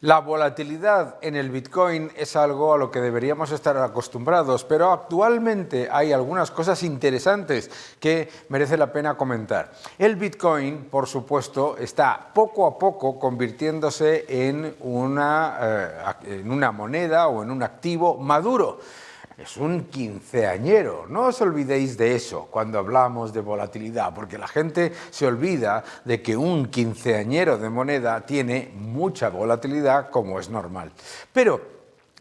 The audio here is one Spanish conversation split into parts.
La volatilidad en el Bitcoin es algo a lo que deberíamos estar acostumbrados, pero actualmente hay algunas cosas interesantes que merece la pena comentar. El Bitcoin, por supuesto, está poco a poco convirtiéndose en una moneda o en un activo maduro. Es un quinceañero, no os olvidéis de eso cuando hablamos de volatilidad, porque la gente se olvida de que un quinceañero de moneda tiene mucha volatilidad, como es normal. Pero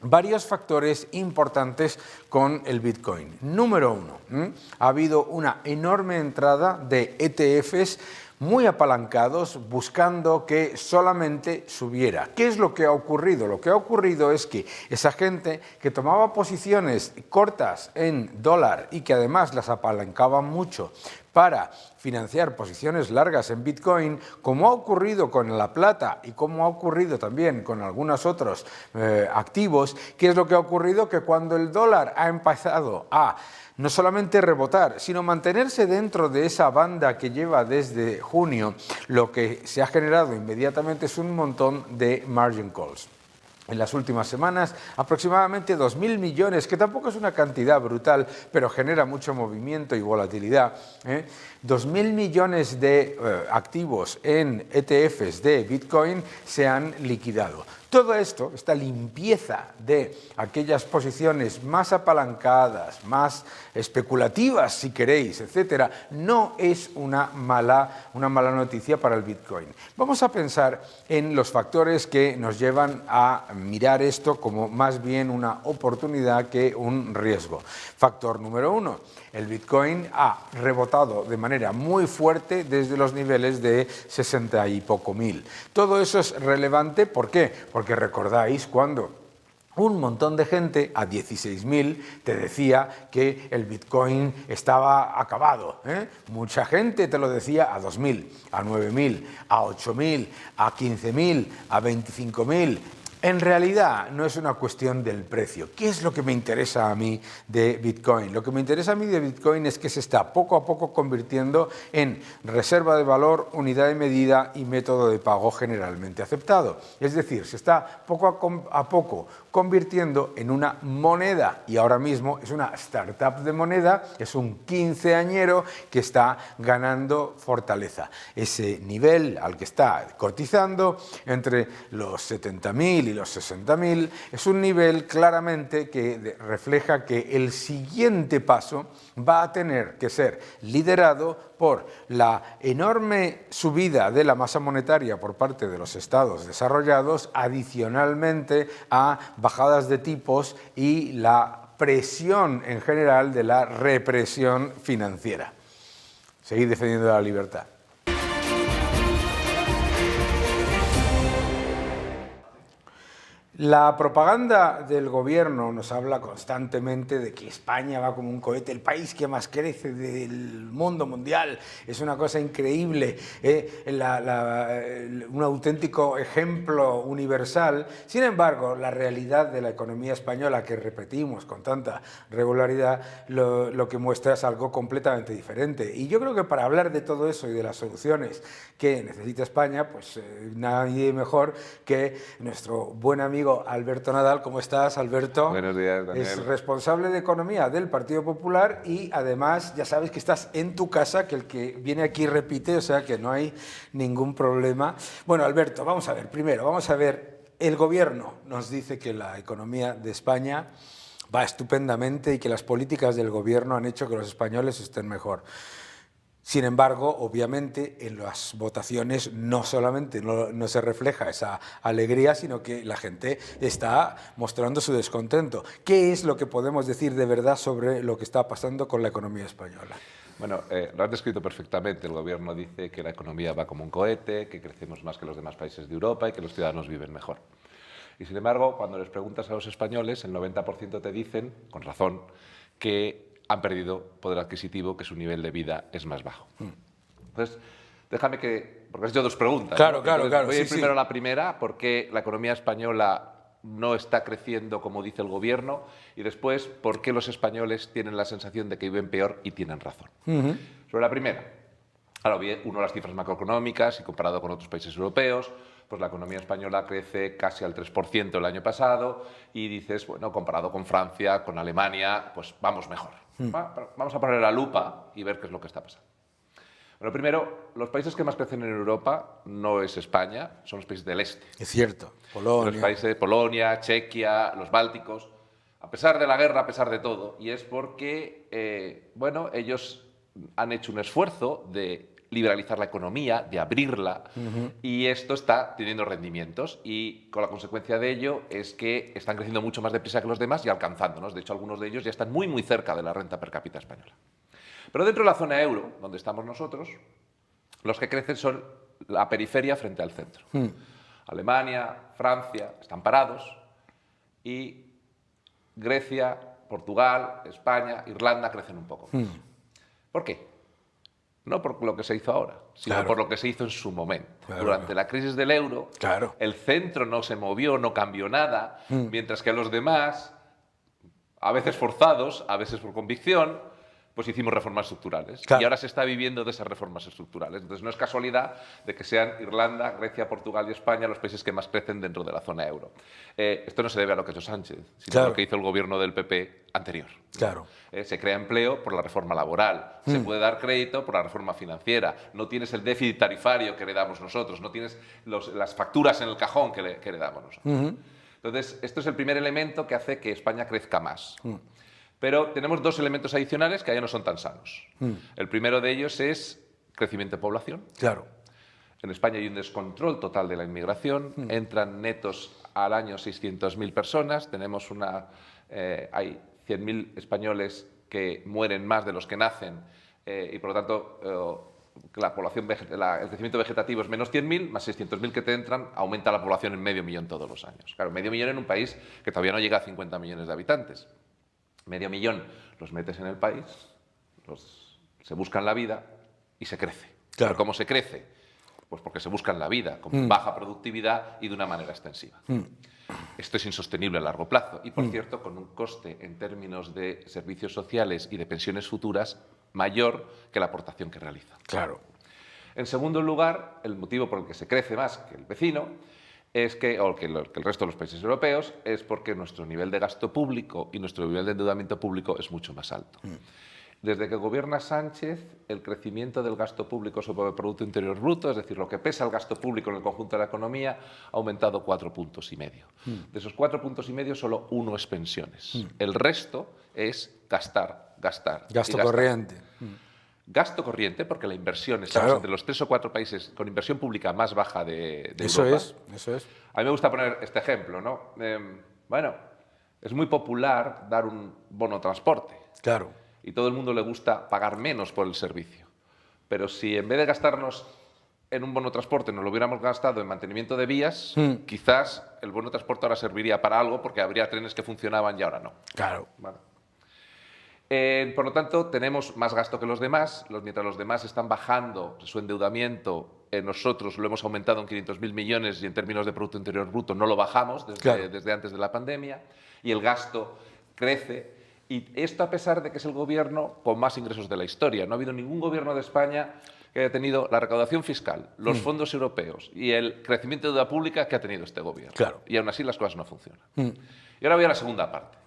varios factores importantes con el Bitcoin. Número uno, ha habido una enorme entrada de ETFs muy apalancados buscando que solamente subiera. ¿Qué es lo que ha ocurrido? Lo que ha ocurrido es que esa gente que tomaba posiciones cortas en dólar y que además las apalancaba mucho para financiar posiciones largas en Bitcoin, como ha ocurrido con la plata y como ha ocurrido también con algunos otros activos, ¿qué es lo que ha ocurrido? Que cuando el dólar ha empezado a no solamente rebotar, sino mantenerse dentro de esa banda que lleva desde junio, lo que se ha generado inmediatamente es un montón de margin calls. En las últimas semanas, aproximadamente 2.000 millones, que tampoco es una cantidad brutal, pero genera mucho movimiento y volatilidad. 2.000 millones de activos en ETFs de Bitcoin se han liquidado. Todo esto, esta limpieza de aquellas posiciones más apalancadas, más especulativas, si queréis, etcétera, no es una mala noticia para el Bitcoin. Vamos a pensar en los factores que nos llevan a mirar esto como más bien una oportunidad que un riesgo. Factor número uno, el Bitcoin ha rebotado de manera muy fuerte desde los niveles de 60 y poco mil. Todo eso es relevante, ¿por qué? Porque recordáis cuando un montón de gente a 16.000 te decía que el Bitcoin estaba acabado. Mucha gente te lo decía a 2.000, a 9.000, a 8.000, a 15.000, a 25.000. En realidad no es una cuestión del precio. ¿Qué es lo que me interesa a mí de Bitcoin? Lo que me interesa a mí de Bitcoin es que se está poco a poco convirtiendo en reserva de valor, unidad de medida y método de pago generalmente aceptado. Es decir, se está poco a poco convirtiendo en una moneda y ahora mismo es una startup de moneda, es un quinceañero que está ganando fortaleza. Ese nivel al que está cotizando entre los 70.000 y los 60.000 es un nivel claramente que refleja que el siguiente paso va a tener que ser liderado por la enorme subida de la masa monetaria por parte de los estados desarrollados, adicionalmente a bajadas de tipos y la presión en general de la represión financiera. Seguid defendiendo la libertad. La propaganda del gobierno nos habla constantemente de que España va como un cohete, el país que más crece del mundo mundial, es una cosa increíble, un auténtico ejemplo universal. Sin embargo, la realidad de la economía española, que repetimos con tanta regularidad, lo que muestra es algo completamente diferente. Y yo creo que para hablar de todo eso y de las soluciones que necesita España, pues nadie mejor que nuestro buen amigo Alberto Nadal. ¿Cómo estás, Alberto? Buenos días, Daniel. Es responsable de Economía del Partido Popular y además ya sabes que estás en tu casa, que el que viene aquí repite, o sea que no hay ningún problema. Bueno, Alberto, vamos a ver, primero, vamos a ver, el gobierno nos dice que la economía de España va estupendamente y que las políticas del gobierno han hecho que los españoles estén mejor. Sin embargo, obviamente, en las votaciones no solamente no se refleja esa alegría, sino que la gente está mostrando su descontento. ¿Qué es lo que podemos decir de verdad sobre lo que está pasando con la economía española? Bueno, lo has descrito perfectamente. El gobierno dice que la economía va como un cohete, que crecemos más que los demás países de Europa y que los ciudadanos viven mejor. Y sin embargo, cuando les preguntas a los españoles, el 90% te dicen, con razón, que han perdido poder adquisitivo, que su nivel de vida es más bajo. Entonces, déjame que... porque has hecho dos preguntas. Claro, ¿no? claro, Entonces, claro. voy a ir Sí, primero sí. a la primera, por qué la economía española no está creciendo como dice el gobierno, y después, por qué los españoles tienen la sensación de que viven peor y tienen razón. Sobre la primera, claro, uno las cifras macroeconómicas y comparado con otros países europeos, pues la economía española crece casi al 3% el año pasado y dices, bueno, comparado con Francia, con Alemania, pues vamos mejor. Vamos a poner la lupa y ver qué es lo que está pasando. Bueno, primero, los países que más crecen en Europa no es España, son los países del este. Es cierto, Los Polonia. países de Polonia, Chequia, los bálticos, a pesar de la guerra, a pesar de todo. Y es porque, bueno, ellos han hecho un esfuerzo de liberalizar la economía, de abrirla, y esto está teniendo rendimientos. Y con la consecuencia de ello es que están creciendo mucho más deprisa que los demás y alcanzándonos. De hecho, algunos de ellos ya están muy, muy cerca de la renta per cápita española. Pero dentro de la zona euro, donde estamos nosotros, los que crecen son la periferia frente al centro. Alemania, Francia, están parados, y Grecia, Portugal, España, Irlanda crecen un poco más. ¿Por qué? No por lo que se hizo ahora, sino por lo que se hizo en su momento. Durante la crisis del euro, el centro no se movió, no cambió nada, mientras que los demás, a veces forzados, a veces por convicción, pues hicimos reformas estructurales. Y ahora se está viviendo de esas reformas estructurales. Entonces no es casualidad de que sean Irlanda, Grecia, Portugal y España los países que más crecen dentro de la zona euro. Esto no se debe a lo que ha hecho Sánchez, sino a lo que hizo el gobierno del PP anterior. Se crea empleo por la reforma laboral, se puede dar crédito por la reforma financiera, no tienes el déficit tarifario que heredamos nosotros, no tienes las facturas en el cajón que heredamos nosotros. Entonces, esto es el primer elemento que hace que España crezca más. Pero tenemos dos elementos adicionales que ya no son tan sanos. El primero de ellos es crecimiento de población. En España hay un descontrol total de la inmigración. Entran netos al año 600.000 personas. Tenemos hay 100.000 españoles que mueren más de los que nacen y, por lo tanto, la población, el crecimiento vegetativo es menos 100.000, más 600.000 que te entran, aumenta la población en 500.000 todos los años. Claro, 500.000 en un país que todavía no llega a 50 millones de habitantes. 500.000 los metes en el país, se buscan la vida y se crece. ¿Pero cómo se crece? Pues porque se buscan la vida, con baja productividad y de una manera extensiva. Esto es insostenible a largo plazo y, por cierto, con un coste en términos de servicios sociales y de pensiones futuras mayor que la aportación que realiza. En segundo lugar, el motivo por el que se crece más que el vecino es que el resto de los países europeos es porque nuestro nivel de gasto público y nuestro nivel de endeudamiento público es mucho más alto. Desde que gobierna Sánchez, el crecimiento del gasto público sobre el Producto Interior Bruto, es decir, lo que pesa el gasto público en el conjunto de la economía, ha aumentado 4,5 puntos. De esos 4,5 puntos, solo 1 es pensiones. El resto es gastar. Gasto corriente. Gasto corriente, porque la inversión, estamos entre los 3 o 4 países con inversión pública más baja de Europa. Eso es. A mí me gusta poner este ejemplo, ¿no? Bueno, es muy popular dar un bono transporte. Y todo el mundo le gusta pagar menos por el servicio. Pero si en vez de gastarnos en un bono transporte nos lo hubiéramos gastado en mantenimiento de vías, quizás el bono transporte ahora serviría para algo porque habría trenes que funcionaban y ahora no. ¿Vale? Por lo tanto, tenemos más gasto que los demás. Mientras los demás están bajando su endeudamiento, nosotros lo hemos aumentado en 500.000 millones y en términos de Producto Interior Bruto no lo bajamos desde antes de la pandemia. Y el gasto crece. Y esto a pesar de que es el gobierno con más ingresos de la historia. No ha habido ningún gobierno de España que haya tenido la recaudación fiscal, los fondos europeos y el crecimiento de deuda pública que ha tenido este gobierno. Y aún así las cosas no funcionan. Y ahora voy a la segunda parte.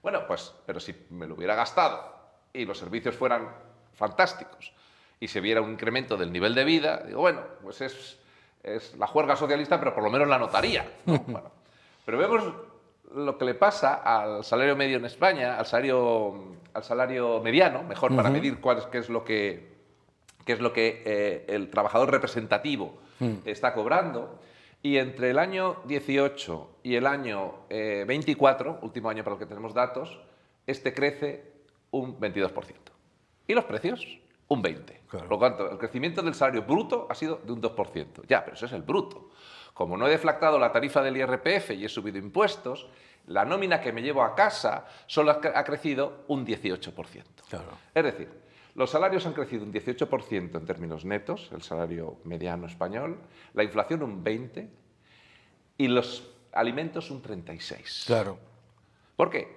Bueno, pues, pero si me lo hubiera gastado y los servicios fueran fantásticos y se viera un incremento del nivel de vida, digo, bueno, pues es la juerga socialista, pero por lo menos la notaría, ¿no? Bueno, pero vemos lo que le pasa al salario medio en España, al salario mediano, mejor para medir qué es lo que el trabajador representativo está cobrando. Y entre el año 18 y el año 24, último año para el que tenemos datos, crece un 22%. ¿Y los precios? Un 20%. Por lo tanto, el crecimiento del salario bruto ha sido de un 2%. Ya, pero eso es el bruto. Como no he deflactado la tarifa del IRPF y he subido impuestos, la nómina que me llevo a casa solo ha crecido un 18%. Es decir, los salarios han crecido un 18% en términos netos, el salario mediano español, la inflación un 20% y los alimentos un 36%. Claro. ¿Por qué?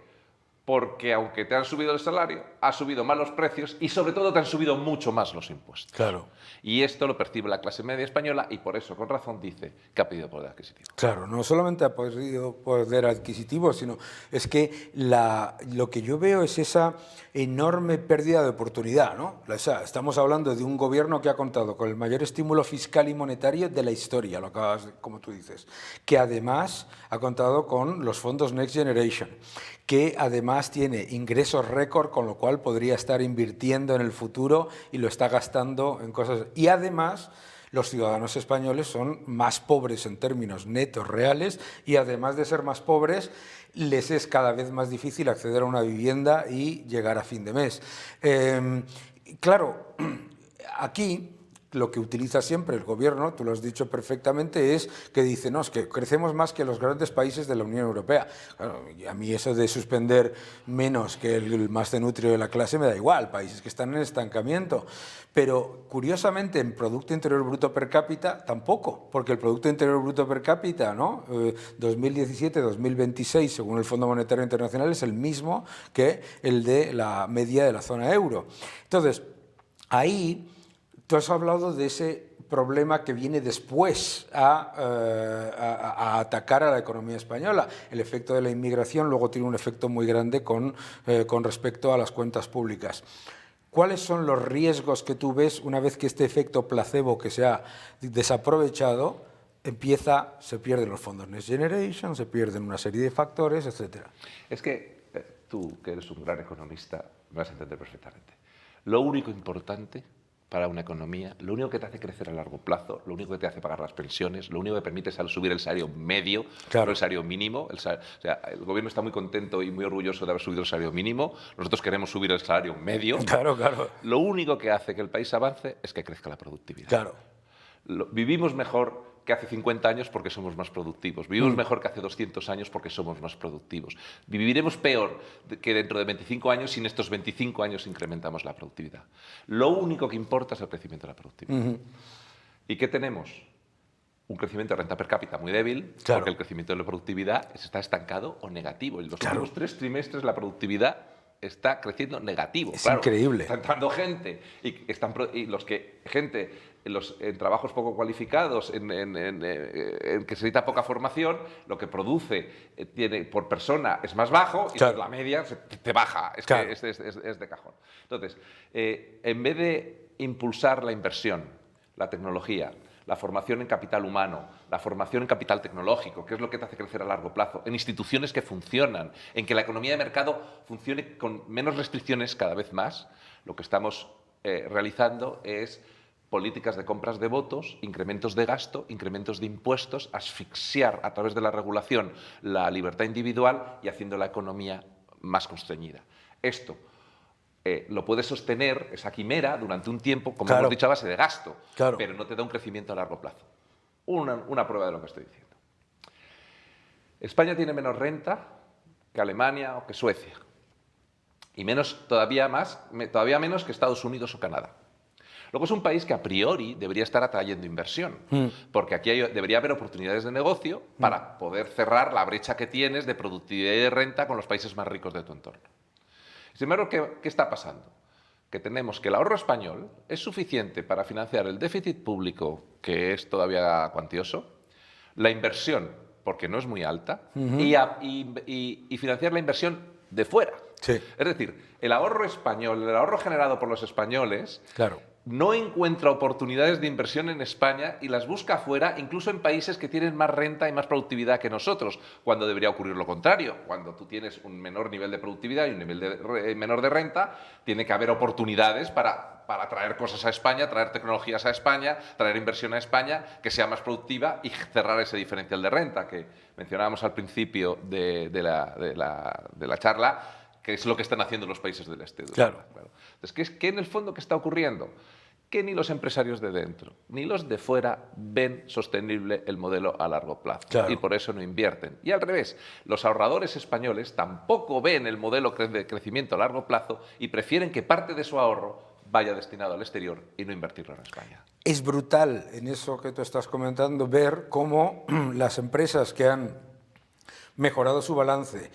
porque aunque te han subido el salario, has subido más los precios y sobre todo te han subido mucho más los impuestos. Claro. Y esto lo percibe la clase media española y por eso, con razón, dice que ha pedido poder adquisitivo. Claro, no solamente ha perdido poder adquisitivo, sino es que lo que yo veo es esa enorme pérdida de oportunidad, ¿no? O sea, estamos hablando de un gobierno que ha contado con el mayor estímulo fiscal y monetario de la historia, lo acabas, como tú dices, que además ha contado con los fondos Next Generation, que además tiene ingresos récord, con lo cual podría estar invirtiendo en el futuro y lo está gastando en cosas. Y además, los ciudadanos españoles son más pobres en términos netos reales y además de ser más pobres, les es cada vez más difícil acceder a una vivienda y llegar a fin de mes. Claro, aquí lo que utiliza siempre el gobierno, tú lo has dicho perfectamente, es que dice, no, es que crecemos más que los grandes países de la Unión Europea. Claro, y a mí eso de suspender menos que el más cenutrio de la clase me da igual, países que están en estancamiento. Pero, curiosamente, en Producto Interior Bruto per cápita tampoco, porque el Producto Interior Bruto per cápita, ¿no? 2017-2026, según el Fondo Monetario Internacional, es el mismo que el de la media de la zona euro. Entonces, ahí tú has hablado de ese problema que viene después a atacar a la economía española. El efecto de la inmigración luego tiene un efecto muy grande con respecto a las cuentas públicas. ¿Cuáles son los riesgos que tú ves una vez que este efecto placebo que se ha desaprovechado se pierden los fondos Next Generation, se pierden una serie de factores, etcétera? Es que tú, que eres un gran economista, me vas a entender perfectamente. Lo único importante para una economía, lo único que te hace crecer a largo plazo, lo único que te hace pagar las pensiones, lo único que permite es subir el salario medio, claro, no el salario mínimo. O sea, el gobierno está muy contento y muy orgulloso de haber subido el salario mínimo. Nosotros queremos subir el salario medio. Claro, claro. Lo único que hace que el país avance es que crezca la productividad. Claro. Vivimos mejor que hace 50 años porque somos más productivos. Vivimos mejor que hace 200 años porque somos más productivos. Viviremos peor que dentro de 25 años si en estos 25 años incrementamos la productividad. Lo único que importa es el crecimiento de la productividad. ¿Y qué tenemos? Un crecimiento de renta per cápita muy débil, claro, porque el crecimiento de la productividad está estancado o negativo. En los últimos 3 trimestres la productividad está creciendo negativo. Es increíble. Está entrando gente en trabajos poco cualificados, en que se necesita poca formación, lo que produce por persona es más bajo y la media te baja. Es que es de cajón. Entonces, en vez de impulsar la inversión, la tecnología, la formación en capital humano, la formación en capital tecnológico, que es lo que te hace crecer a largo plazo, en instituciones que funcionan, en que la economía de mercado funcione con menos restricciones cada vez más, lo que estamos realizando es políticas de compras de votos, incrementos de gasto, incrementos de impuestos, asfixiar a través de la regulación la libertad individual y haciendo la economía más constreñida. Esto lo puedes sostener, esa quimera, durante un tiempo, como hemos dicho, a base de gasto, pero no te da un crecimiento a largo plazo. Una prueba de lo que estoy diciendo. España tiene menos renta que Alemania o que Suecia, y todavía menos que Estados Unidos o Canadá. Luego es un país que a priori debería estar atrayendo inversión, porque aquí debería haber oportunidades de negocio para poder cerrar la brecha que tienes de productividad y de renta con los países más ricos de tu entorno. Sin embargo, ¿qué está pasando? Que tenemos que el ahorro español es suficiente para financiar el déficit público, que es todavía cuantioso, la inversión, porque no es muy alta, y financiar la inversión de fuera. Sí. Es decir, el ahorro español, el ahorro generado por los españoles, no encuentra oportunidades de inversión en España y las busca afuera, incluso en países que tienen más renta y más productividad que nosotros, cuando debería ocurrir lo contrario. Cuando tú tienes un menor nivel de productividad y un nivel menor de renta, tiene que haber oportunidades para traer cosas a España, traer tecnologías a España, traer inversión a España, que sea más productiva y cerrar ese diferencial de renta que mencionábamos al principio de la charla, que es lo que están haciendo los países del este. Entonces, ¿qué en el fondo qué está ocurriendo? Que ni los empresarios de dentro ni los de fuera ven sostenible el modelo a largo plazo y por eso no invierten. Y al revés, los ahorradores españoles tampoco ven el modelo de crecimiento a largo plazo y prefieren que parte de su ahorro vaya destinado al exterior y no invertirlo en España. Es brutal en eso que tú estás comentando ver cómo las empresas que han mejorado su balance,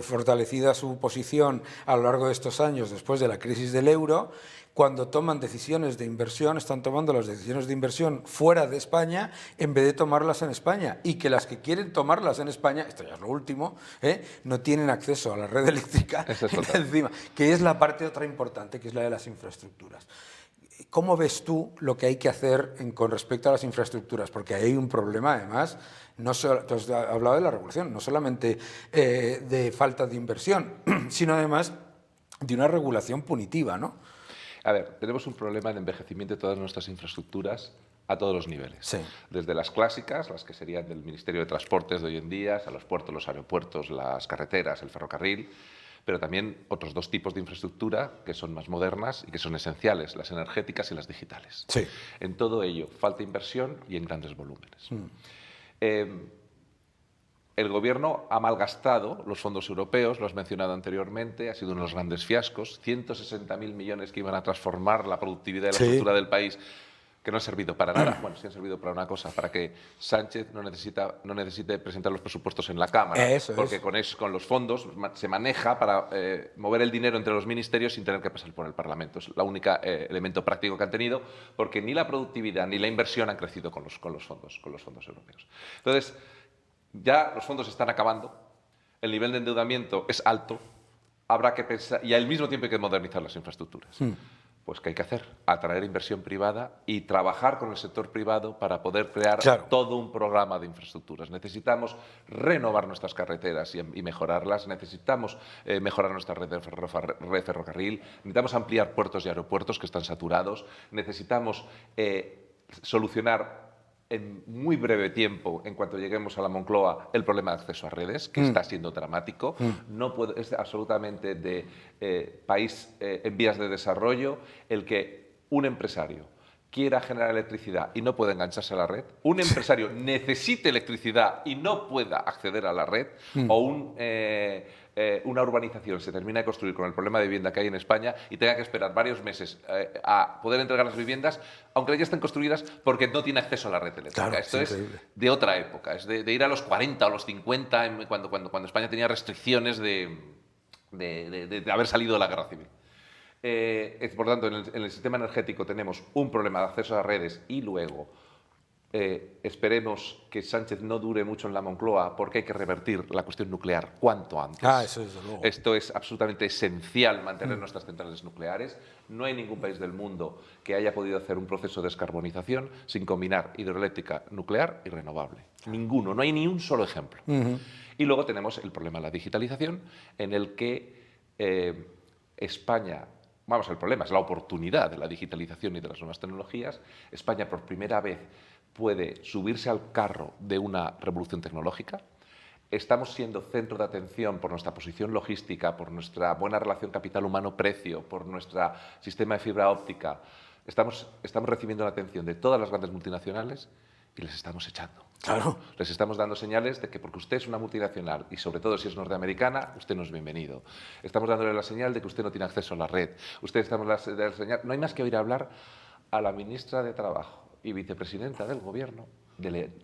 fortalecida su posición a lo largo de estos años después de la crisis del euro, cuando toman decisiones de inversión, están tomando las decisiones de inversión fuera de España en vez de tomarlas en España, y que las que quieren tomarlas en España, esto ya es lo último, no tienen acceso a la red eléctrica encima, que es la parte otra importante, que es la de las infraestructuras. ¿Cómo ves tú lo que hay que hacer con respecto a las infraestructuras? Porque hay un problema, además, tú has hablado de la regulación, no solamente de falta de inversión, sino además de una regulación punitiva, ¿no? A ver, tenemos un problema de envejecimiento de todas nuestras infraestructuras a todos los niveles. Sí. Desde las clásicas, las que serían del Ministerio de Transportes de hoy en día, a los puertos, los aeropuertos, las carreteras, el ferrocarril, pero también otros dos tipos de infraestructura que son más modernas y que son esenciales, las energéticas y las digitales. Sí. En todo ello, falta inversión y en grandes volúmenes. El Gobierno ha malgastado los fondos europeos, lo has mencionado anteriormente, ha sido uno de los grandes fiascos, 160.000 millones que iban a transformar la productividad y la estructura del país, que no han servido para nada. Bueno, sí han servido para una cosa, para que Sánchez no necesite presentar los presupuestos en la Cámara, porque con los fondos se maneja para mover el dinero entre los ministerios sin tener que pasar por el Parlamento. Es el único elemento práctico que han tenido, porque ni la productividad ni la inversión han crecido con los fondos europeos. Entonces, ya los fondos están acabando, el nivel de endeudamiento es alto, habrá que pensar, y al mismo tiempo hay que modernizar las infraestructuras. Pues ¿qué hay que hacer? Atraer inversión privada y trabajar con el sector privado para poder crear todo un programa de infraestructuras. Necesitamos renovar nuestras carreteras y mejorarlas, necesitamos mejorar nuestra red ferrocarril, necesitamos ampliar puertos y aeropuertos que están saturados, necesitamos solucionar en muy breve tiempo, en cuanto lleguemos a la Moncloa, el problema de acceso a redes, que está siendo dramático. Es absolutamente de país en vías de desarrollo el que un empresario quiera generar electricidad y no pueda engancharse a la red, un empresario necesite electricidad y no pueda acceder a la red, o una urbanización se termina de construir con el problema de vivienda que hay en España y tenga que esperar varios meses a poder entregar las viviendas, aunque ya estén construidas, porque no tiene acceso a la red eléctrica. Claro, esto es de otra época, es de ir a los 40 o los 50, cuando España tenía restricciones de haber salido de la guerra civil. Por tanto, en el sistema energético tenemos un problema de acceso a redes y luego esperemos que Sánchez no dure mucho en la Moncloa, porque hay que revertir la cuestión nuclear cuanto antes. Eso desde luego. Esto es absolutamente esencial, mantener nuestras centrales nucleares. No hay ningún país del mundo que haya podido hacer un proceso de descarbonización sin combinar hidroeléctrica, nuclear y renovable. Ninguno, no hay ni un solo ejemplo. Y luego tenemos el problema de la digitalización, en el que España... Vamos, el problema es la oportunidad de la digitalización y de las nuevas tecnologías. España, por primera vez, puede subirse al carro de una revolución tecnológica. Estamos siendo centro de atención por nuestra posición logística, por nuestra buena relación capital humano-precio, por nuestro sistema de fibra óptica. Estamos recibiendo la atención de todas las grandes multinacionales y les estamos echando. Claro. Les estamos dando señales de que porque usted es una multinacional y sobre todo si es norteamericana, usted no es bienvenido. Estamos dándole la señal de que usted no tiene acceso a la red. No hay más que oír hablar a la ministra de Trabajo y vicepresidenta del Gobierno,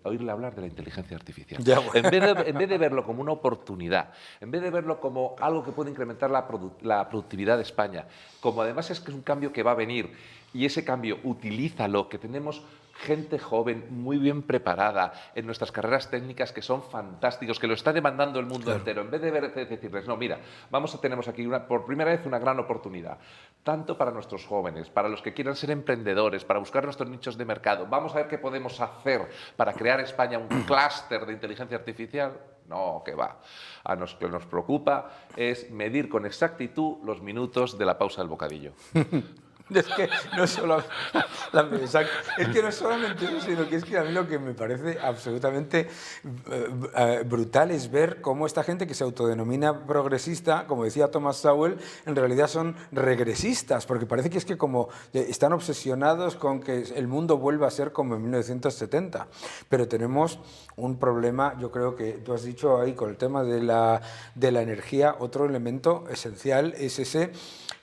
oírle hablar de la inteligencia artificial. En vez de verlo como una oportunidad, en vez de verlo como algo que puede incrementar la productividad de España, como además es que es un cambio que va a venir, y ese cambio utilízalo, que tenemos gente joven, muy bien preparada, en nuestras carreras técnicas que son fantásticos, que lo está demandando el mundo entero. En vez de decirles, no, mira, tenemos aquí por primera vez una gran oportunidad, tanto para nuestros jóvenes, para los que quieran ser emprendedores, para buscar nuestros nichos de mercado. Vamos a ver qué podemos hacer para crear España un clúster de inteligencia artificial. No, que va. A lo que nos preocupa es medir con exactitud los minutos de la pausa del bocadillo. Es que no solamente eso, sino que es que a mí lo que me parece absolutamente brutal es ver cómo esta gente que se autodenomina progresista, como decía Thomas Sowell, en realidad son regresistas, porque parece que es que como están obsesionados con que el mundo vuelva a ser como en 1970. Pero tenemos un problema, yo creo que tú has dicho ahí con el tema de la energía, otro elemento esencial es ese,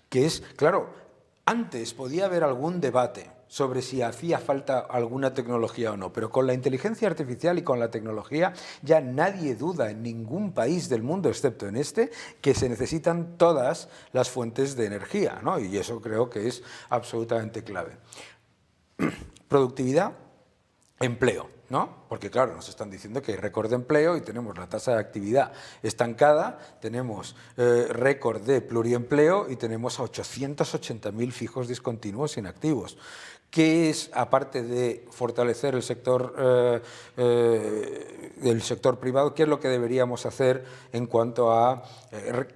que es, claro, antes podía haber algún debate sobre si hacía falta alguna tecnología o no, pero con la inteligencia artificial y con la tecnología ya nadie duda en ningún país del mundo, excepto en este, que se necesitan todas las fuentes de energía, ¿no? Y eso creo que es absolutamente clave. Productividad, empleo, ¿no? Porque claro, nos están diciendo que hay récord de empleo y tenemos la tasa de actividad estancada, tenemos récord de pluriempleo y tenemos a 880.000 fijos discontinuos inactivos. ¿Qué es, aparte de fortalecer el sector privado, qué es lo que deberíamos hacer en cuanto a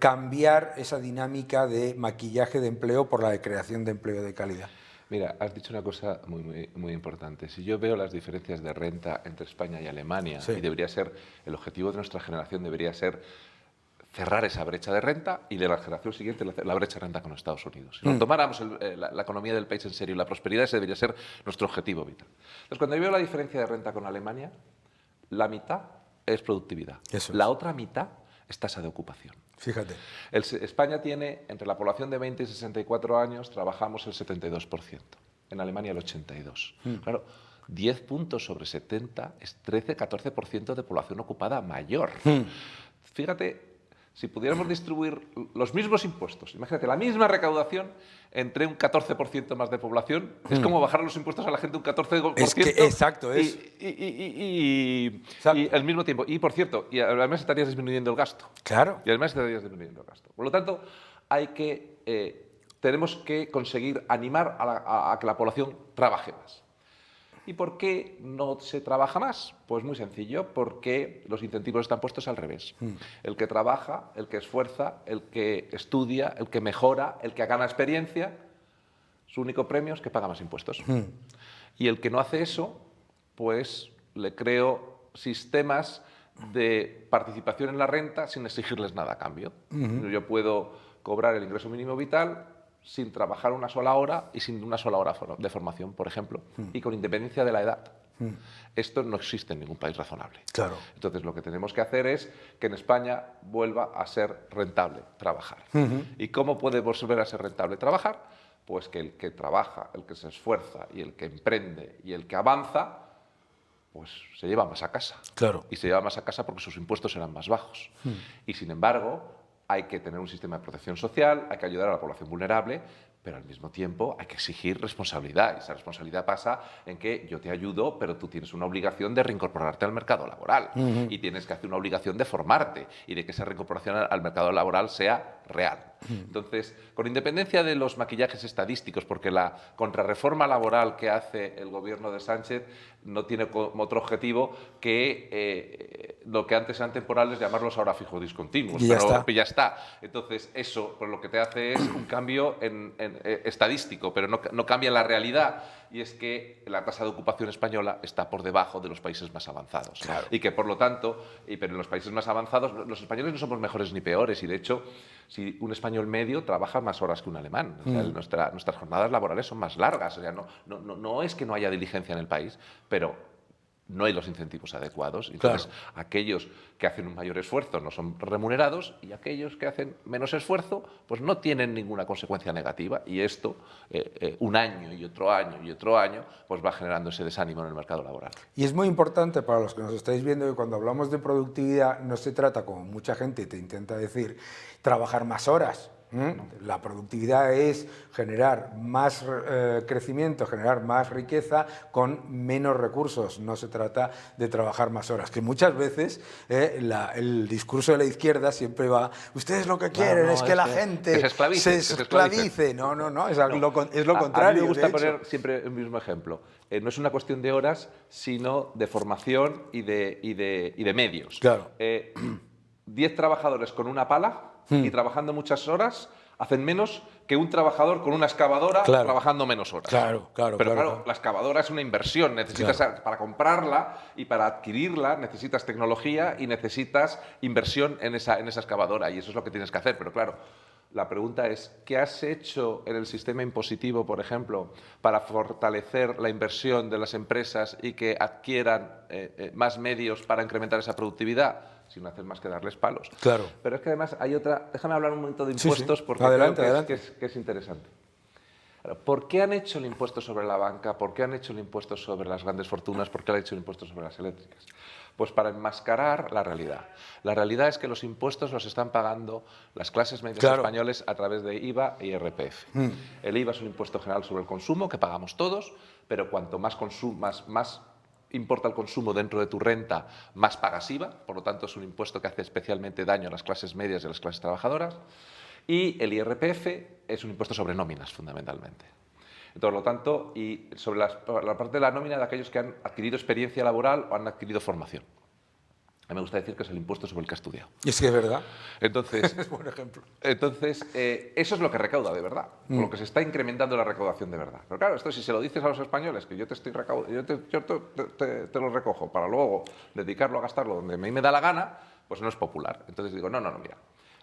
cambiar esa dinámica de maquillaje de empleo por la de creación de empleo de calidad? Mira, has dicho una cosa muy importante. Si yo veo las diferencias de renta entre España y Alemania, Sí. y debería ser, el objetivo de nuestra generación debería ser cerrar esa brecha de renta y de la generación siguiente la brecha de renta con Estados Unidos. Si nos tomáramos la economía del país en serio y la prosperidad, ese debería ser nuestro objetivo vital. Entonces, cuando yo veo la diferencia de renta con Alemania, la mitad es productividad. Eso La es. otra mitad es tasa de ocupación. Fíjate. España tiene, entre la población de 20 y 64 años, trabajamos el 72%. En Alemania el 82%. Claro, 10 puntos sobre 70 es 13-14% de población ocupada mayor. Fíjate, si pudiéramos distribuir los mismos impuestos, imagínate, la misma recaudación entre un 14% más de población, es como bajar los impuestos a la gente un 14%. Es que, exacto, es. Y Exacto. al mismo tiempo. Y, por cierto, y además estarías disminuyendo el gasto. Claro. Y además estarías disminuyendo el gasto. Por lo tanto, tenemos que conseguir animar a que la población trabaje más. ¿Y por qué no se trabaja más? Pues muy sencillo, porque los incentivos están puestos al revés. El que trabaja, el que esfuerza, el que estudia, el que mejora, el que gana experiencia, su único premio es que paga más impuestos. Y el que no hace eso, pues le creo sistemas de participación en la renta sin exigirles nada a cambio. Yo puedo cobrar el ingreso mínimo vital sin trabajar una sola hora y sin una sola hora de formación, por ejemplo, y con independencia de la edad. Esto no existe en ningún país razonable. Claro. Entonces, lo que tenemos que hacer es que en España vuelva a ser rentable trabajar. ¿Y cómo puede volver a ser rentable trabajar? Pues que el que trabaja, el que se esfuerza y el que emprende y el que avanza, pues se lleva más a casa. Claro. Y se lleva más a casa porque sus impuestos serán más bajos. Y sin embargo, hay que tener un sistema de protección social, hay que ayudar a la población vulnerable, pero al mismo tiempo hay que exigir responsabilidad. Y esa responsabilidad pasa en que yo te ayudo, pero tú tienes una obligación de reincorporarte al mercado laboral. Y tienes que hacer una obligación de formarte y de que esa reincorporación al mercado laboral sea real. Entonces, con independencia de los maquillajes estadísticos, porque la contrarreforma laboral que hace el gobierno de Sánchez no tiene como otro objetivo que lo que antes eran temporales, llamarlos ahora fijos discontinuos. Y ya Pero ya está. Entonces, eso pues, lo que te hace es un cambio estadístico, pero no cambia la realidad. Y es que la tasa de ocupación española está por debajo de los países más avanzados. Claro. Y que, por lo tanto, pero en los países más avanzados, los españoles no somos mejores ni peores. Y, de hecho, si un español medio trabaja más horas que un alemán. O sea, nuestras jornadas laborales son más largas. O sea, no es que no haya diligencia en el país, pero no hay los incentivos adecuados. Entonces, aquellos que hacen un mayor esfuerzo no son remunerados y aquellos que hacen menos esfuerzo pues no tienen ninguna consecuencia negativa. Y esto, un año y otro año y otro año, pues va generando ese desánimo en el mercado laboral. Y es muy importante para los que nos estáis viendo que cuando hablamos de productividad no se trata, como mucha gente te intenta decir, trabajar más horas. La productividad es generar más crecimiento, generar más riqueza con menos recursos. No se trata de trabajar más horas, que muchas veces el discurso de la izquierda siempre va, ustedes lo que quieren es que la gente se esclavice. No, es lo contrario. A mí me gusta de hecho. poner siempre el mismo ejemplo. No es una cuestión de horas, sino de formación y de medios. Claro. 10 trabajadores con una pala y trabajando muchas horas hacen menos que un trabajador con una excavadora trabajando menos horas. Claro. Pero la excavadora es una inversión. Necesitas, para comprarla y para adquirirla, necesitas tecnología y necesitas inversión en esa excavadora. Y eso es lo que tienes que hacer. Pero claro, la pregunta es, ¿qué has hecho en el sistema impositivo, por ejemplo, para fortalecer la inversión de las empresas y que adquieran más medios para incrementar esa productividad? Sin hacer más que darles palos. Claro. Pero es que además hay otra... Déjame hablar un momento de impuestos porque adelante, creo que es interesante. ¿Por qué han hecho el impuesto sobre la banca? ¿Por qué han hecho el impuesto sobre las grandes fortunas? ¿Por qué han hecho el impuesto sobre las eléctricas? Pues para enmascarar la realidad. La realidad es que los impuestos los están pagando las clases medias españoles a través de IVA y IRPF. El IVA es un impuesto general sobre el consumo que pagamos todos, pero cuanto más importa el consumo dentro de tu renta, más pagas IVA. Por lo tanto, es un impuesto que hace especialmente daño a las clases medias y a las clases trabajadoras. Y el IRPF es un impuesto sobre nóminas, fundamentalmente. Por lo tanto, y sobre la parte de la nómina de aquellos que han adquirido experiencia laboral o han adquirido formación. A mí me gusta decir que es el impuesto sobre el que ha estudiado. Y es que es verdad. Entonces, es buen ejemplo. Entonces, eso es lo que recauda de verdad, con lo que se está incrementando la recaudación de verdad. Pero claro, esto si se lo dices a los españoles, que yo te lo recojo para luego dedicarlo a gastarlo donde a mí me da la gana, pues no es popular. Entonces digo, no, mira.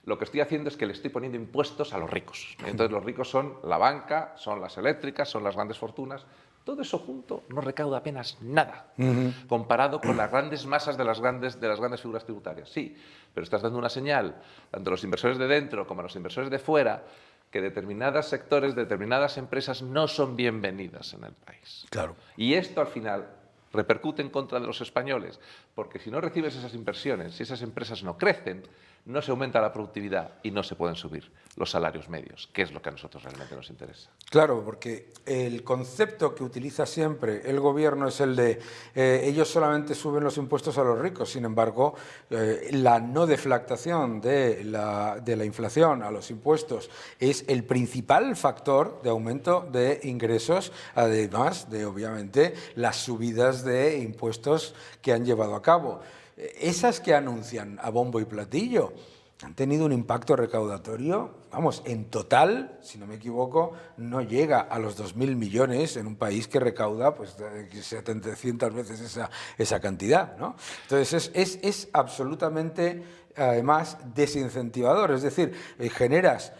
Lo que estoy haciendo es que le estoy poniendo impuestos a los ricos. Entonces los ricos son la banca, son las eléctricas, son las grandes fortunas. Todo eso junto no recauda apenas nada, comparado con las grandes masas de las grandes figuras tributarias. Sí, pero estás dando una señal, tanto a los inversores de dentro como a los inversores de fuera, que determinados sectores, determinadas empresas no son bienvenidas en el país. Claro. Y esto al final repercute en contra de los españoles, porque si no recibes esas inversiones, si esas empresas no crecen, no se aumenta la productividad y no se pueden subir los salarios medios, que es lo que a nosotros realmente nos interesa. Claro, porque el concepto que utiliza siempre el gobierno es el de ellos solamente suben los impuestos a los ricos, sin embargo, la no deflactación de la inflación a los impuestos es el principal factor de aumento de ingresos, además de, obviamente, las subidas de impuestos que han llevado a cabo. Esas que anuncian a bombo y platillo han tenido un impacto recaudatorio, vamos, en total, si no me equivoco, no llega a los 2.000 millones en un país que recauda pues 700 veces esa cantidad, ¿no? Entonces es absolutamente, además, desincentivador, es decir, generas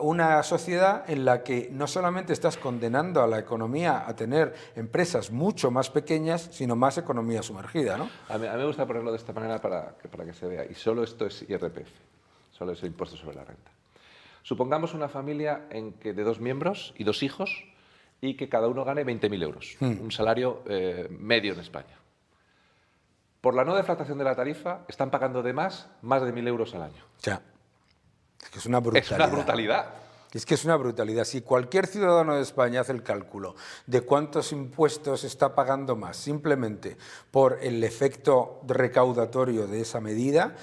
una sociedad en la que no solamente estás condenando a la economía a tener empresas mucho más pequeñas, sino más economía sumergida, ¿no? A mí me gusta ponerlo de esta manera para que se vea, y solo esto es IRPF, solo es el impuesto sobre la renta. Supongamos una familia de 2 miembros y 2 hijos y que cada uno gane 20.000 euros, un salario medio en España. Por la no deflactación de la tarifa están pagando de más de 1.000 euros al año. Ya. Es que es una brutalidad. Es una brutalidad. Es que es una brutalidad. Si cualquier ciudadano de España hace el cálculo de cuántos impuestos está pagando más simplemente por el efecto recaudatorio de esa medida,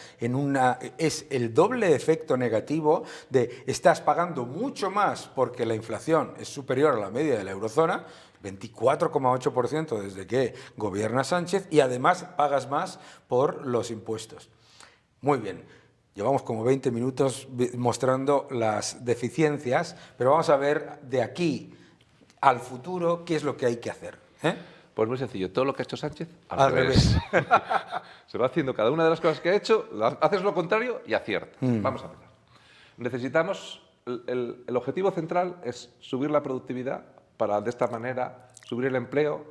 es el doble efecto negativo de estás pagando mucho más porque la inflación es superior a la media de la eurozona, 24,8% desde que gobierna Sánchez, y además pagas más por los impuestos. Muy bien. Llevamos como 20 minutos mostrando las deficiencias, pero vamos a ver de aquí al futuro qué es lo que hay que hacer. Pues muy sencillo, todo lo que ha hecho Sánchez, al revés. Se va haciendo cada una de las cosas que ha hecho, haces lo contrario y acierta. Vamos a empezar. Necesitamos, el objetivo central es subir la productividad para de esta manera subir el empleo,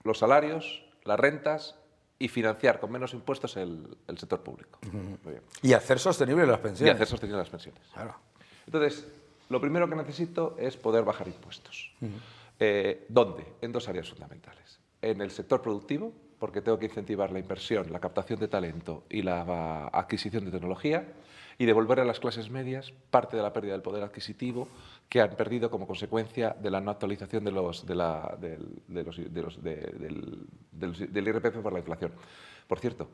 los salarios, las rentas y financiar con menos impuestos el sector público. Muy bien. Y hacer sostenibles las pensiones. Y hacer sostenibles las pensiones. Claro. Entonces, lo primero que necesito es poder bajar impuestos. ¿Dónde? En 2 áreas fundamentales. En el sector productivo, porque tengo que incentivar la inversión, la captación de talento y la adquisición de tecnología, y devolver a las clases medias parte de la pérdida del poder adquisitivo que han perdido como consecuencia de la no actualización del IRPF por la inflación. Por cierto,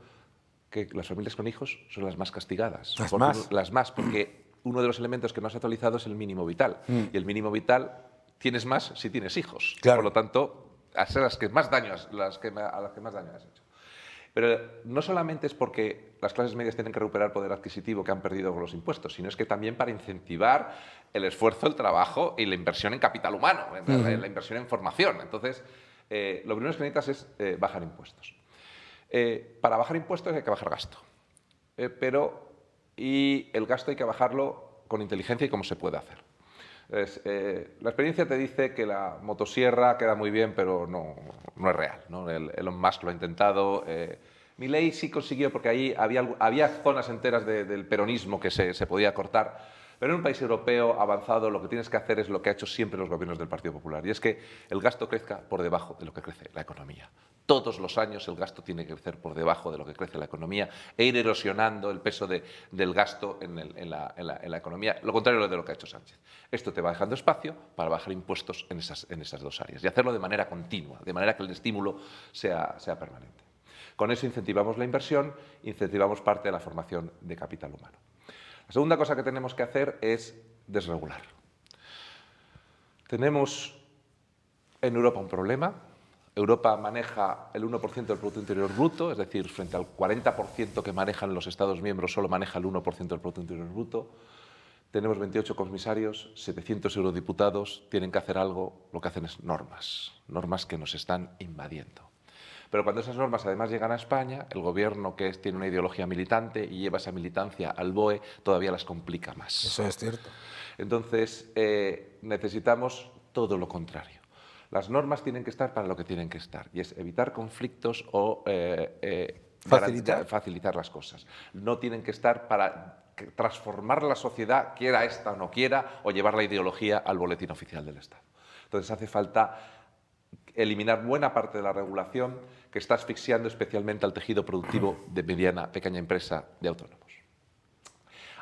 que las familias con hijos son las más castigadas. Las más, porque uno de los elementos que no has actualizado es el mínimo vital. Y el mínimo vital tienes más si tienes hijos. Claro. Por lo tanto, a ser a las que más daño has hecho. Pero no solamente es porque las clases medias tienen que recuperar poder adquisitivo que han perdido con los impuestos, sino es que también para incentivar el esfuerzo, el trabajo y la inversión en capital humano, la inversión en formación. Entonces, lo primero que necesitas es bajar impuestos. Para bajar impuestos hay que bajar gasto. Y el gasto hay que bajarlo con inteligencia y cómo se puede hacer. La experiencia te dice que la motosierra queda muy bien, pero no es real, ¿no? Elon Musk lo ha intentado. Milei sí consiguió, porque ahí había zonas enteras del peronismo que se podía cortar, Pero en un país europeo avanzado lo que tienes que hacer es lo que ha hecho siempre los gobiernos del Partido Popular, y es que el gasto crezca por debajo de lo que crece la economía. Todos los años el gasto tiene que crecer por debajo de lo que crece la economía e ir erosionando el peso del gasto en la economía, lo contrario de lo que ha hecho Sánchez. Esto te va dejando espacio para bajar impuestos en esas dos áreas y hacerlo de manera continua, de manera que el estímulo sea permanente. Con eso incentivamos la inversión, incentivamos parte de la formación de capital humano. La segunda cosa que tenemos que hacer es desregular. Tenemos en Europa un problema. Europa maneja el 1% del Producto Interior Bruto, es decir, frente al 40% que manejan los Estados miembros, solo maneja el 1% del Producto Interior Bruto. Tenemos 28 comisarios, 700 eurodiputados, tienen que hacer algo, lo que hacen es normas que nos están invadiendo. Pero cuando esas normas además llegan a España, el gobierno tiene una ideología militante y lleva esa militancia al BOE, todavía las complica más. Eso es cierto. Entonces, necesitamos todo lo contrario. Las normas tienen que estar para lo que tienen que estar, y es evitar conflictos o facilitar las cosas. No tienen que estar para transformar la sociedad, quiera esta o no quiera, o llevar la ideología al boletín oficial del Estado. Entonces hace falta eliminar buena parte de la regulación que está asfixiando especialmente al tejido productivo de mediana, pequeña empresa, de autónomos.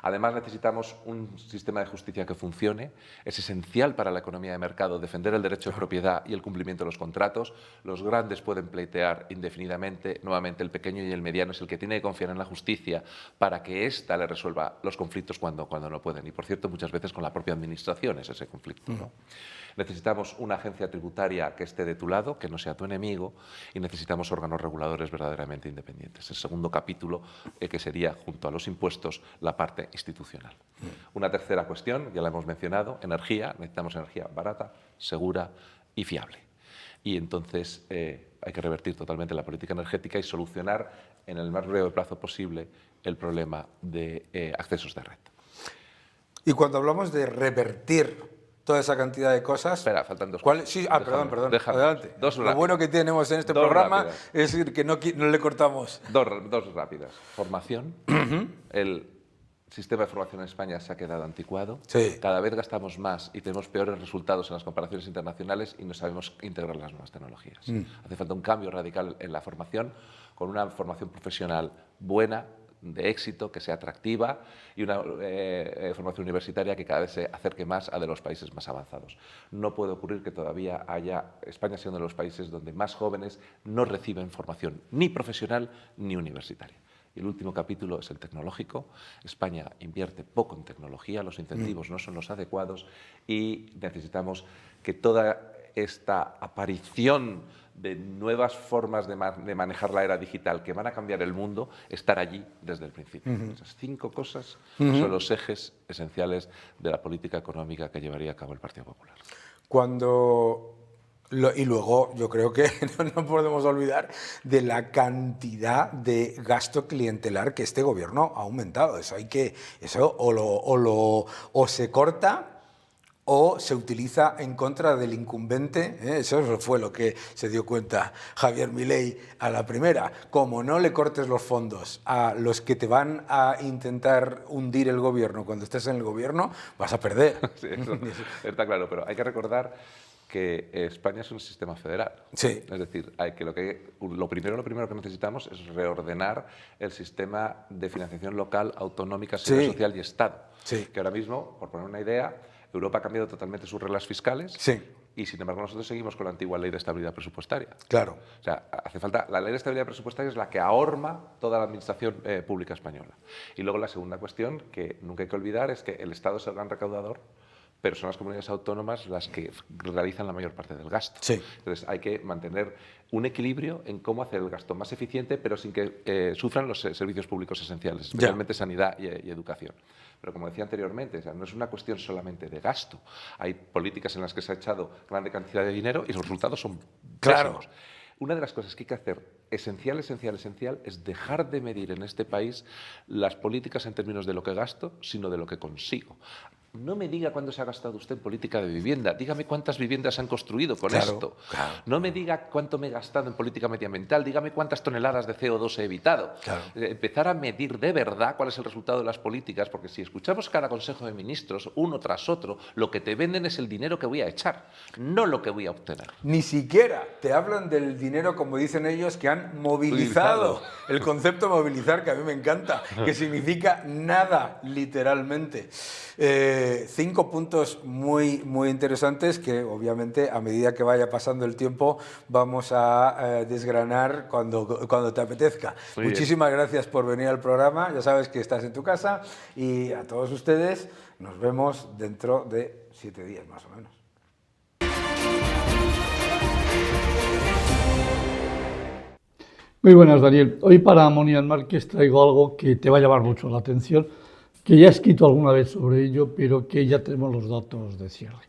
Además, necesitamos un sistema de justicia que funcione. Es esencial para la economía de mercado defender el derecho de propiedad y el cumplimiento de los contratos. Los grandes pueden pleitear indefinidamente. Nuevamente, el pequeño y el mediano es el que tiene que confiar en la justicia para que ésta le resuelva los conflictos cuando no pueden. Y, por cierto, muchas veces con la propia administración es ese conflicto, ¿no? Necesitamos una agencia tributaria que esté de tu lado, que no sea tu enemigo, y necesitamos órganos reguladores verdaderamente independientes. El segundo capítulo, que sería, junto a los impuestos, la parte institucional. Una tercera cuestión, ya la hemos mencionado, energía. Necesitamos energía barata, segura y fiable. Y entonces hay que revertir totalmente la política energética y solucionar en el más breve plazo posible el problema de accesos de red. Y cuando hablamos de revertir toda esa cantidad de cosas... Espera, faltan dos cosas. Sí, perdón. Déjame. Adelante. Lo bueno que tenemos en este programa es que no le cortamos. Dos rápidas. Formación. El sistema de formación en España se ha quedado anticuado. Sí. Cada vez gastamos más y tenemos peores resultados en las comparaciones internacionales y no sabemos integrar las nuevas tecnologías. Hace falta un cambio radical en la formación, con una formación profesional buena, de éxito, que sea atractiva, y una formación universitaria que cada vez se acerque más a de los países más avanzados. No puede ocurrir que todavía España sea uno de los países donde más jóvenes no reciben formación ni profesional ni universitaria. Y el último capítulo es el tecnológico. España invierte poco en tecnología, los incentivos no son los adecuados y necesitamos que toda esta aparición de nuevas formas de manejar la era digital que van a cambiar el mundo, estar allí desde el principio. Esas 5 cosas son los ejes esenciales de la política económica que llevaría a cabo el Partido Popular. Y luego yo creo que no podemos olvidar de la cantidad de gasto clientelar que este gobierno ha aumentado. Eso o se corta o se utiliza en contra del incumbente. Eso fue lo que se dio cuenta Javier Milei a la primera. Como no le cortes los fondos a los que te van a intentar hundir el gobierno cuando estés en el gobierno, vas a perder. Sí, eso está claro, pero hay que recordar que España es un sistema federal. Sí. Es decir, lo primero que necesitamos es reordenar el sistema de financiación local, autonómica, seguridad social y Estado. Sí. Que ahora mismo, por poner una idea, Europa ha cambiado totalmente sus reglas fiscales. Sí. Y, sin embargo, nosotros seguimos con la antigua ley de estabilidad presupuestaria. Claro. O sea, hace falta... La ley de estabilidad presupuestaria es la que ahorma toda la administración pública española. Y luego la segunda cuestión, que nunca hay que olvidar, es que el Estado es el gran recaudador, pero son las comunidades autónomas las que realizan la mayor parte del gasto. Sí. Entonces hay que mantener un equilibrio en cómo hacer el gasto más eficiente, pero sin que sufran los servicios públicos esenciales, especialmente sanidad y educación. Pero como decía anteriormente, o sea, no es una cuestión solamente de gasto. Hay políticas en las que se ha echado grande cantidad de dinero y los resultados son pésimos. Una de las cosas que hay que hacer esencial, es dejar de medir en este país las políticas en términos de lo que gasto, sino de lo que consigo. no me diga cuánto se ha gastado usted en política de vivienda, dígame cuántas viviendas se han construido con Claro, esto. claro. No me diga cuánto me he gastado en política medioambiental, dígame cuántas toneladas de CO2 he evitado. Claro. Empezar a medir de verdad cuál es el resultado de las políticas, porque si escuchamos cada Consejo de Ministros, uno tras otro, lo que te venden es el dinero que voy a echar, no lo que voy a obtener. Ni siquiera te hablan del dinero, como dicen ellos, que han movilizado. El concepto movilizar, que a mí me encanta, que significa nada, literalmente. 5 puntos muy interesantes que, obviamente, a medida que vaya pasando el tiempo, vamos a desgranar cuando te apetezca. Muchísimas gracias por venir al programa. Ya sabes que estás en tu casa y a todos ustedes nos vemos dentro de 7 días, más o menos. Muy buenas, Daniel. Hoy para Monian Márquez traigo algo que te va a llamar mucho la atención, que ya he escrito alguna vez sobre ello, pero que ya tenemos los datos de cierre.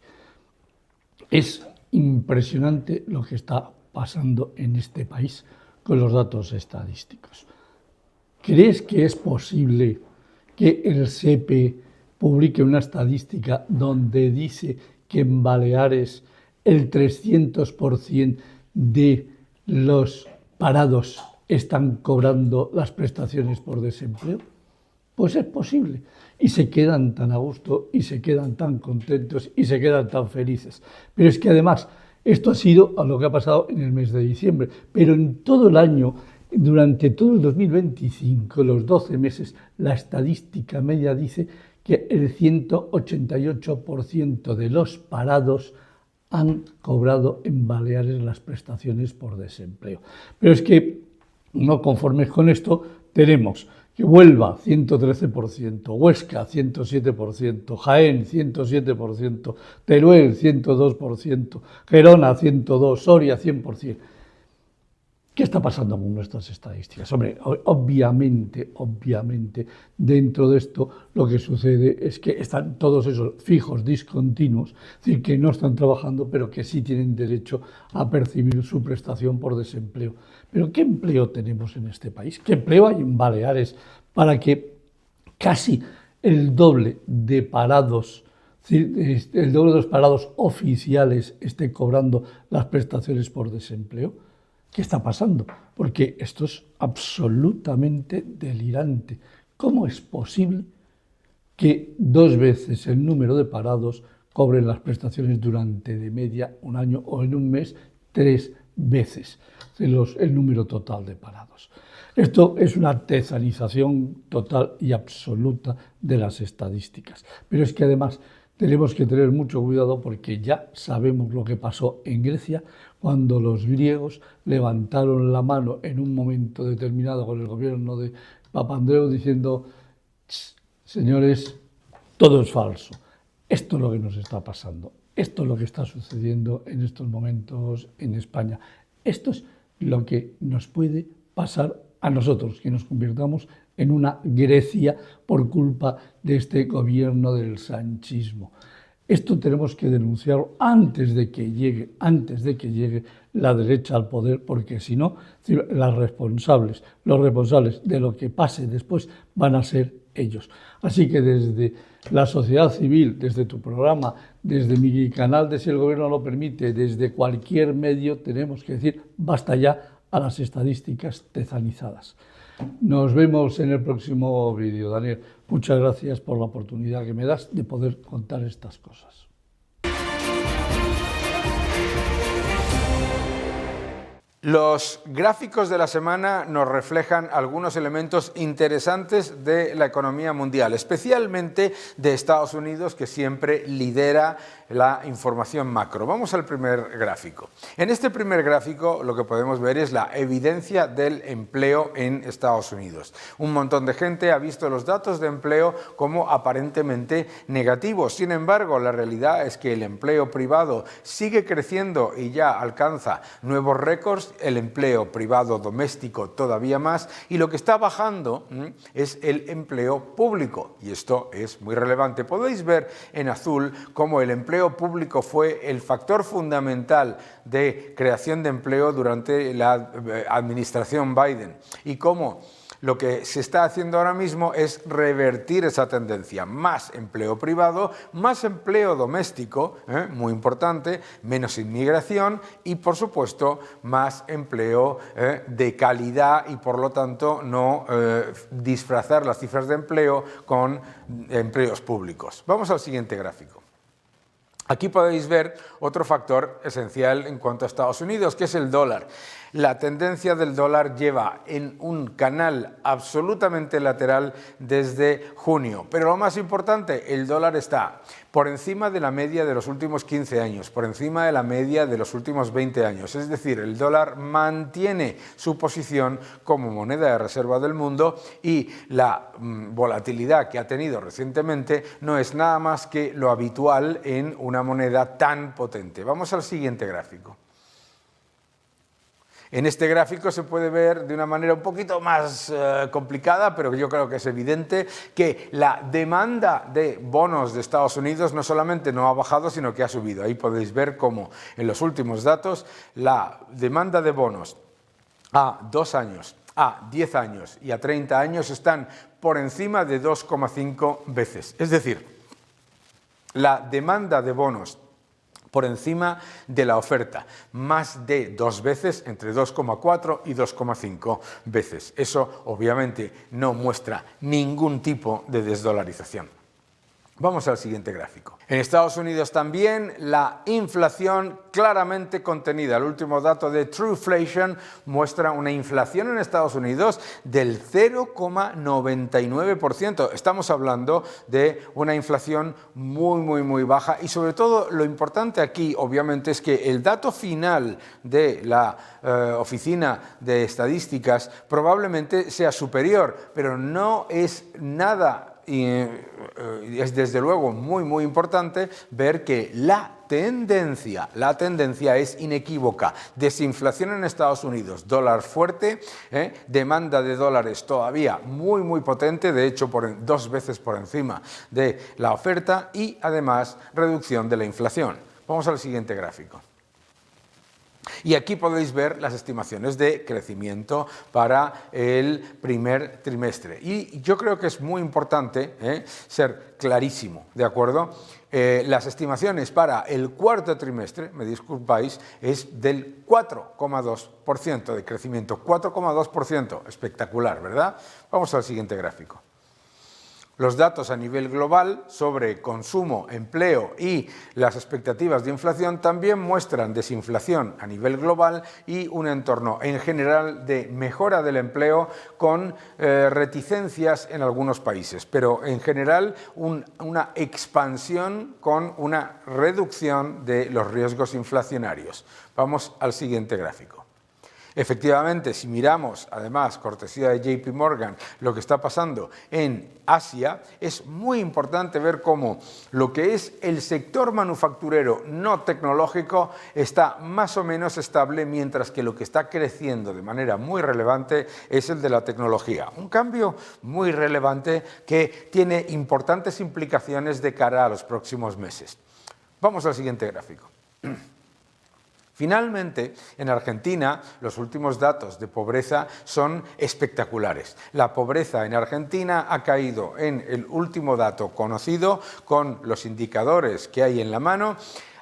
Es impresionante lo que está pasando en este país con los datos estadísticos. ¿Crees que es posible que el SEPE publique una estadística donde dice que en Baleares el 300% de los parados están cobrando las prestaciones por desempleo? Pues es posible. Y se quedan tan a gusto, y se quedan tan contentos, y se quedan tan felices. Pero es que además, esto ha sido a lo que ha pasado en el mes de diciembre. Pero en todo el año, durante todo el 2025, los 12 meses, la estadística media dice que el 188% de los parados han cobrado en Baleares las prestaciones por desempleo. Pero es que, no conformes con esto, tenemos que Huelva, 113%, Huesca, 107%, Jaén, 107%, Teruel, 102%, Gerona, 102%, Soria, 100%. ¿Qué está pasando con nuestras estadísticas? Hombre, obviamente, dentro de esto lo que sucede es que están todos esos fijos discontinuos, es decir, que no están trabajando, pero que sí tienen derecho a percibir su prestación por desempleo. Pero ¿qué empleo tenemos en este país? ¿Qué empleo hay en Baleares para que casi el doble de parados, el doble de los parados oficiales esté cobrando las prestaciones por desempleo? ¿Qué está pasando? Porque esto es absolutamente delirante. ¿Cómo es posible que 2 veces el número de parados cobren las prestaciones durante de media un año o en un mes 3 veces el número total de parados? Esto es una tesanización total y absoluta de las estadísticas. Pero es que además tenemos que tener mucho cuidado porque ya sabemos lo que pasó en Grecia cuando los griegos levantaron la mano en un momento determinado con el gobierno de Papandreou diciendo: señores, todo es falso. Esto es lo que nos está pasando. Esto es lo que está sucediendo en estos momentos en España. Esto es lo que nos puede pasar a nosotros, que nos convirtamos en una Grecia por culpa de este gobierno del sanchismo. Esto tenemos que denunciarlo antes de que llegue la derecha al poder, porque si no, los responsables de lo que pase después van a ser ellos. Así que desde la sociedad civil, desde tu programa, desde mi canal de Si el Gobierno lo permite, desde cualquier medio, tenemos que decir basta ya a las estadísticas tezanizadas. Nos vemos en el próximo vídeo, Daniel. Muchas gracias por la oportunidad que me das de poder contar estas cosas. Los gráficos de la semana nos reflejan algunos elementos interesantes de la economía mundial, especialmente de Estados Unidos, que siempre lidera la información macro. Vamos al primer gráfico. En este primer gráfico lo que podemos ver es la evidencia del empleo en Estados Unidos. Un montón de gente ha visto los datos de empleo como aparentemente negativos. Sin embargo, la realidad es que el empleo privado sigue creciendo y ya alcanza nuevos récords, el empleo privado doméstico todavía más, y lo que está bajando es el empleo público, y esto es muy relevante. Podéis ver en azul cómo el empleo público fue el factor fundamental de creación de empleo durante la administración Biden y cómo Lo que se está haciendo ahora mismo es revertir esa tendencia. Más empleo privado, más empleo doméstico, muy importante, menos inmigración y, por supuesto, más empleo de calidad y, por lo tanto, no disfrazar las cifras de empleo con empleos públicos. Vamos al siguiente gráfico. Aquí podéis ver otro factor esencial en cuanto a Estados Unidos, que es el dólar. La tendencia del dólar lleva en un canal absolutamente lateral desde junio. Pero lo más importante, el dólar está por encima de la media de los últimos 15 años, por encima de la media de los últimos 20 años. Es decir, el dólar mantiene su posición como moneda de reserva del mundo y la volatilidad que ha tenido recientemente no es nada más que lo habitual en una moneda tan potente. Vamos al siguiente gráfico. En este gráfico se puede ver de una manera un poquito más complicada, pero yo creo que es evidente que la demanda de bonos de Estados Unidos no solamente no ha bajado, sino que ha subido. Ahí podéis ver cómo en los últimos datos la demanda de bonos a 2 años, a 10 años y a 30 años están por encima de 2,5 veces. Es decir, la demanda de bonos por encima de la oferta, más de 2 veces, entre 2,4 y 2,5 veces. Eso obviamente no muestra ningún tipo de desdolarización. Vamos al siguiente gráfico. En Estados Unidos también la inflación claramente contenida. El último dato de Trueflation muestra una inflación en Estados Unidos del 0,99%. Estamos hablando de una inflación muy baja y sobre todo lo importante aquí obviamente es que el dato final de la Oficina de Estadísticas probablemente sea superior, pero no es nada. Y es desde luego muy importante ver que la tendencia es inequívoca. Desinflación en Estados Unidos, dólar fuerte, demanda de dólares todavía muy potente, de hecho 2 veces por encima de la oferta y además reducción de la inflación. Vamos al siguiente gráfico. Y aquí podéis ver las estimaciones de crecimiento para el primer trimestre. Y yo creo que es muy importante ser clarísimo, ¿de acuerdo? Las estimaciones para el cuarto trimestre, me disculpáis, es del 4,2% de crecimiento. 4,2%, espectacular, ¿verdad? Vamos al siguiente gráfico. Los datos a nivel global sobre consumo, empleo y las expectativas de inflación también muestran desinflación a nivel global y un entorno en general de mejora del empleo con reticencias en algunos países, pero en general una expansión con una reducción de los riesgos inflacionarios. Vamos al siguiente gráfico. Efectivamente, si miramos, además, cortesía de JP Morgan, lo que está pasando en Asia, es muy importante ver cómo lo que es el sector manufacturero no tecnológico está más o menos estable, mientras que lo que está creciendo de manera muy relevante es el de la tecnología. Un cambio muy relevante que tiene importantes implicaciones de cara a los próximos meses. Vamos al siguiente gráfico. Finalmente, en Argentina, los últimos datos de pobreza son espectaculares. La pobreza en Argentina ha caído en el último dato conocido, con los indicadores que hay en la mano,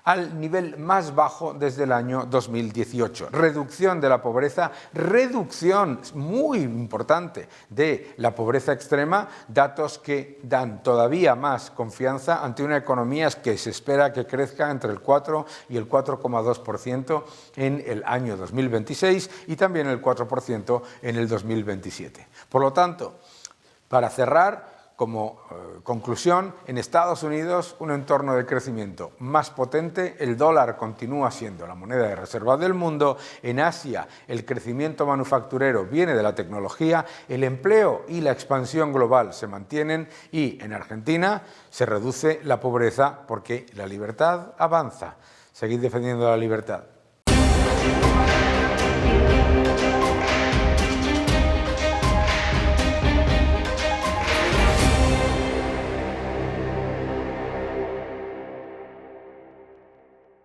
al nivel más bajo desde el año 2018. Reducción de la pobreza, reducción muy importante de la pobreza extrema, datos que dan todavía más confianza ante una economía que se espera que crezca entre el 4 y el 4,2% en el año 2026 y también el 4% en el 2027. Por lo tanto, para cerrar, como conclusión, en Estados Unidos un entorno de crecimiento más potente, el dólar continúa siendo la moneda de reserva del mundo, en Asia el crecimiento manufacturero viene de la tecnología, el empleo y la expansión global se mantienen y en Argentina se reduce la pobreza porque la libertad avanza. Seguid defendiendo la libertad.